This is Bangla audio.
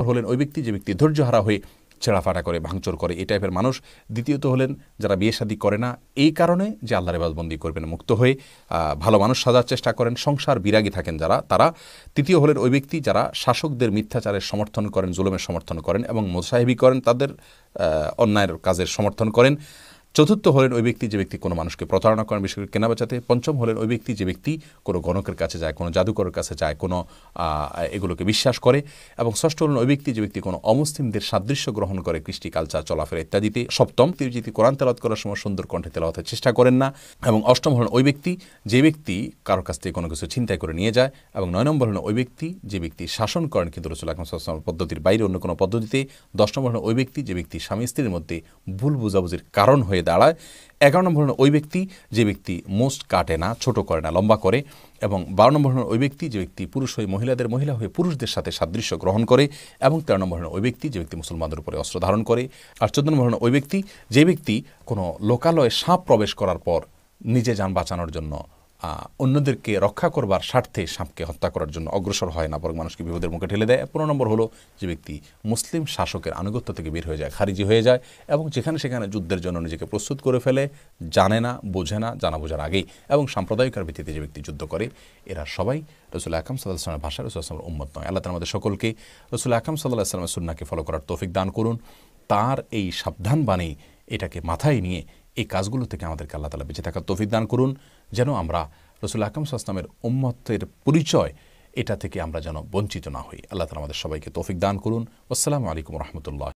হলেন ওই ব্যক্তি যে ব্যক্তি ধৈর্যহারা হয়ে ছেঁড়াফাটা করে ভাঙচুর করে এই টাইপের মানুষ। দ্বিতীয়ত হলেন যারা বিয়ে শাদী করে না এই কারণে যে আল্লাহর ইবাদতবন্দি করবেন মুক্ত হয়ে ভালো মানুষ সাজার চেষ্টা করেন, সংসার বিরাগী থাকেন যারা তারা। তৃতীয় হলেন ওই ব্যক্তি যারা শাসকদের মিথ্যাচারের সমর্থন করেন, জুলুমের সমর্থন করেন এবং মোসাহেবি করেন, তাদের অন্যায়ের কাজের সমর্থন করেন। চতুর্থ হলেন ওই ব্যক্তি যে ব্যক্তি কোনো মানুষকে প্রতারণা করেন, বিশেষ করে কেনাবেচাতে। পঞ্চম হলেন ওই ব্যক্তি যে ব্যক্তি কোনো গণকের কাছে যায়, কোনো জাদুকরের কাছে যায়, কোনো এগুলোকে বিশ্বাস করে। এবং ষষ্ঠ হলেন ওই ব্যক্তি যে ব্যক্তি কোনো অমুসলিমদের সাদৃশ্য গ্রহণ করে কৃষ্টি কালচার চলাফেরা ইত্যাদিতে। সপ্তম তিনি যদি কোরআন তেলাওয়াত করার সময় সুন্দর কণ্ঠে তেলাওয়াতের চেষ্টা করেন না। এবং অষ্টম হলেন ওই ব্যক্তি যে ব্যক্তি কারোর কাছ থেকে কোনো কিছু ছিনতাই করে নিয়ে যায়। এবং 9 নম্বর হলেন ওই ব্যক্তি যে ব্যক্তি শাসন করেন কিন্তু রাসূল আকরাম সাল্লাল্লাহু আলাইহি ওয়াসাল্লামের পদ্ধতির বাইরে অন্য কোনো পদ্ধতিতে। 10 নম্বর হলেন ওই ব্যক্তি যে ব্যক্তি স্বামী স্ত্রীর মধ্যে ভুল বুঝাবুঝির কারণ হয়ে দাঁড়ায়। 11 নম্বর হলেন ওই ব্যক্তি যে ব্যক্তি মোস্ট কাটে না, ছোট করে না, লম্বা করে। এবং 12 নম্বর হলেন ওই ব্যক্তি যে ব্যক্তি পুরুষ হয়ে মহিলাদের, মহিলা হয়ে পুরুষদের সাথে সাদৃশ্য গ্রহণ করে। এবং 13 নম্বর হলেন ওই ব্যক্তি যে ব্যক্তি মুসলমানদের উপরে অস্ত্র ধারণ করে। আর 14 নম্বর হলেন ওই ব্যক্তি যে ব্যক্তি কোনো লোকালয়ে সাপ প্রবেশ করার পর নিজে যান বাঁচানোর জন্য অন্যদেরকে রক্ষা করবার স্বার্থে সাপকে হত্যা করার জন্য অগ্রসর হয় না, বরং মানুষকে বিপদের মুখে ঠেলে দেয়। 15 নম্বর হলো যে ব্যক্তি মুসলিম শাসকের আনুগত্য থেকে বের হয়ে যায়, খারিজি হয়ে যায় এবং যেখানে সেখানে যুদ্ধের জন্য নিজেকে প্রস্তুত করে ফেলে, জানে না, বোঝে না, জানা বোঝার আগেই। এবং সাম্প্রদায়িকার ভিত্তিতে যে ব্যক্তি যুদ্ধ করে, এরা সবাই রাসূল আকরাম সাল্লাল্লাহু আলাইহি ওয়াসাল্লামের ভাষা, রাসূল সাল্লাল্লাহু আলাইহি ওয়াসাল্লামের উম্মত নয়। আল্লাহ তাআলা আমাদের সকলকে রাসূল আকরাম সাল্লাল্লাহু আলাইহি ওয়াসাল্লামের সুন্নাহকে ফলো করার তৌফিক দান করুন। তার এই সাবধান বাণী এটাকে মাথায় নিয়ে এই কাজগুলো থেকে আমাদেরকে আল্লাহ তাআলা বেঁচে থাকার তৌফিক দান করুন, যেন আমরা রাসূল আকরাম সাল্লাল্লাহু আলাইহি ওয়াসাল্লামের উম্মতের পরিচয় এটা থেকে আমরা যেন বঞ্চিত না হই। আল্লাহ তাআলা আমাদের সবাইকে তৌফিক দান করুন। আসসালামু আলাইকুম ওয়া রাহমাতুল্লাহ।